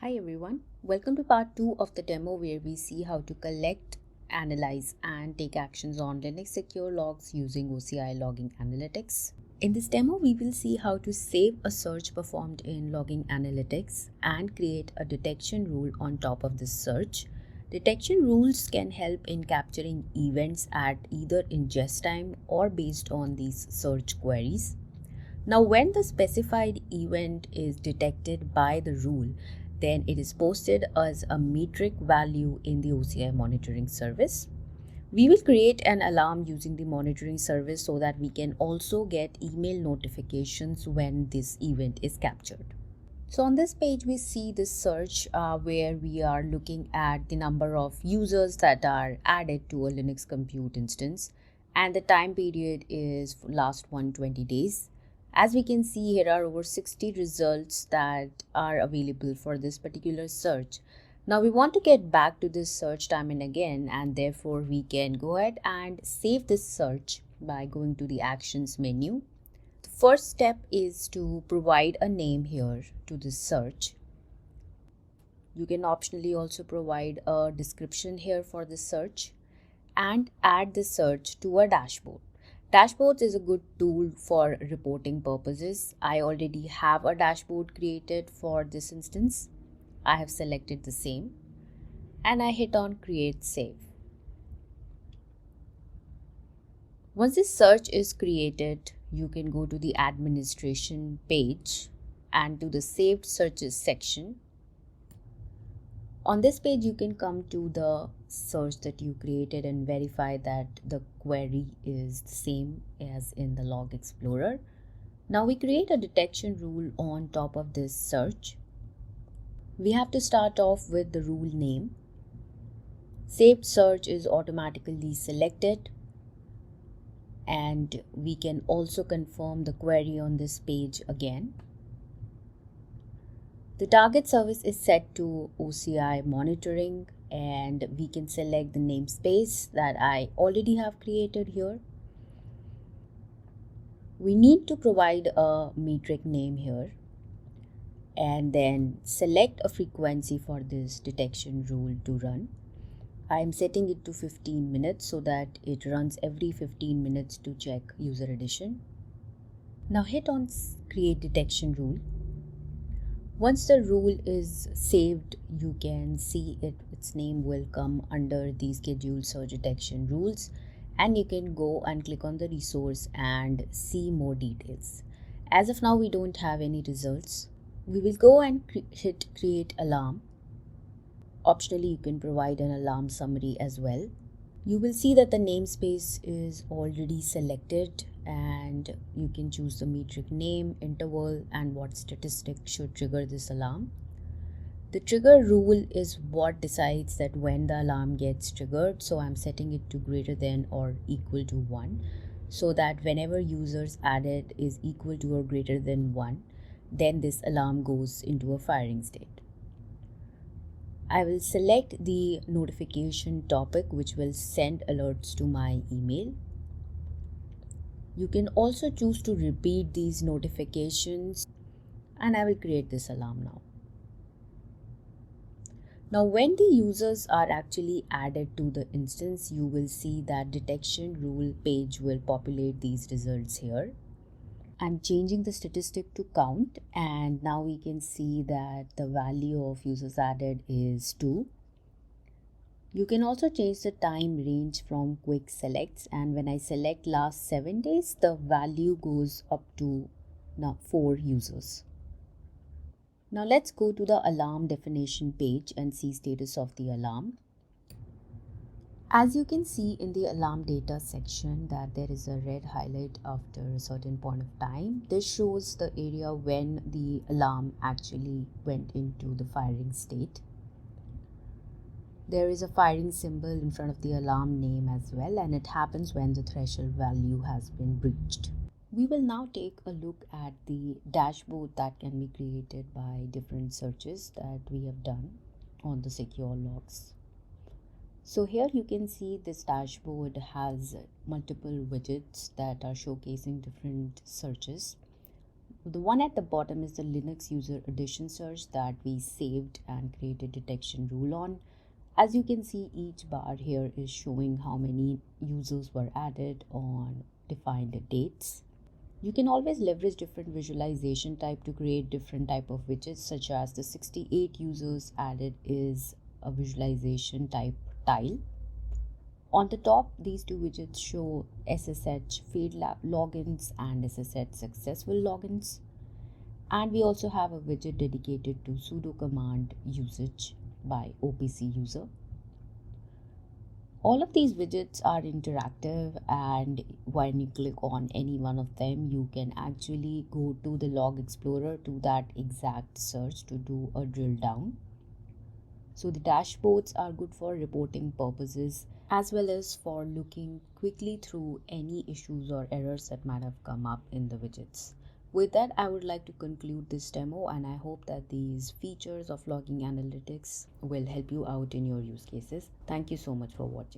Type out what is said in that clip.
Hi everyone, welcome to part 2 of the demo where we see how to collect, analyze and take actions on Linux secure logs using OCI Logging Analytics. In this demo, we will see how to save a search performed in Logging Analytics and create a detection rule on top of this search. Detection rules can help in capturing events at either ingest time or based on these search queries. Now, when the specified event is detected by the rule, then it is posted as a metric value in the OCI monitoring service. We will create an alarm using the monitoring service so that we can also get email notifications when this event is captured. So on this page, we see this search where we are looking at the number of users that are added to a Linux compute instance, and the time period is last 120 days. As we can see, here are over 60 results that are available for this particular search. Now we want to get back to this search time and again, and therefore we can go ahead and save this search by going to the actions menu. The first step is to provide a name here to this search. You can optionally also provide a description here for this search and add the search to a dashboard. Dashboards is a good tool for reporting purposes. I already have a dashboard created for this instance. I have selected the same and I hit on create save. Once this search is created, you can go to the administration page and to the saved searches section. On this page, you can come to the search that you created and verify that the query is the same as in the Log Explorer. Now we create a detection rule on top of this search. We have to start off with the rule name. Saved search is automatically selected, and we can also confirm the query on this page again. The target service is set to OCI monitoring, and we can select the namespace that I already have created here. We need to provide a metric name here and then select a frequency for this detection rule to run. I am setting it to 15 minutes so that it runs every 15 minutes to check user addition. Now hit on create detection rule. Once the rule is saved, you can see its name will come under the scheduled search detection rules, and you can go and click on the resource and see more details. As of now, we don't have any results. We will go and hit create alarm. Optionally, you can provide an alarm summary as well. You will see that the namespace is already selected, and you can choose the metric name, interval, and what statistic should trigger this alarm. The trigger rule is what decides that when the alarm gets triggered. So I'm setting it to greater than or equal to 1, so that whenever users added is equal to or greater than 1, then this alarm goes into a firing state. I will select the notification topic, which will send alerts to my email. You can also choose to repeat these notifications, and I will create this alarm now. Now, when the users are actually added to the instance, you will see that detection rule page will populate these results here. I'm changing the statistic to count, and now we can see that the value of users added is 2. You can also change the time range from quick selects, and when I select last 7 days, the value goes up to now 4 users. Now let's go to the alarm definition page and see status of the alarm. As you can see in the alarm data section that there is a red highlight after a certain point of time. This shows the area when the alarm actually went into the firing state. There is a firing symbol in front of the alarm name as well, and it happens when the threshold value has been breached. We will now take a look at the dashboard that can be created by different searches that we have done on the secure logs. So here you can see this dashboard has multiple widgets that are showcasing different searches. The one at the bottom is the Linux user addition search that we saved and created detection rule on. As you can see, each bar here is showing how many users were added on defined dates. You can always leverage different visualization type to create different type of widgets, such as the 68 users added is a visualization type tile. On the top, these two widgets show SSH failed logins and SSH successful logins. And we also have a widget dedicated to sudo command usage by OPC user. All of these widgets are interactive, and when you click on any one of them, you can actually go to the log explorer to that exact search to do a drill down. So the dashboards are good for reporting purposes as well as for looking quickly through any issues or errors that might have come up in the widgets. With that, I would like to conclude this demo, and I hope that these features of logging analytics will help you out in your use cases. Thank you so much for watching.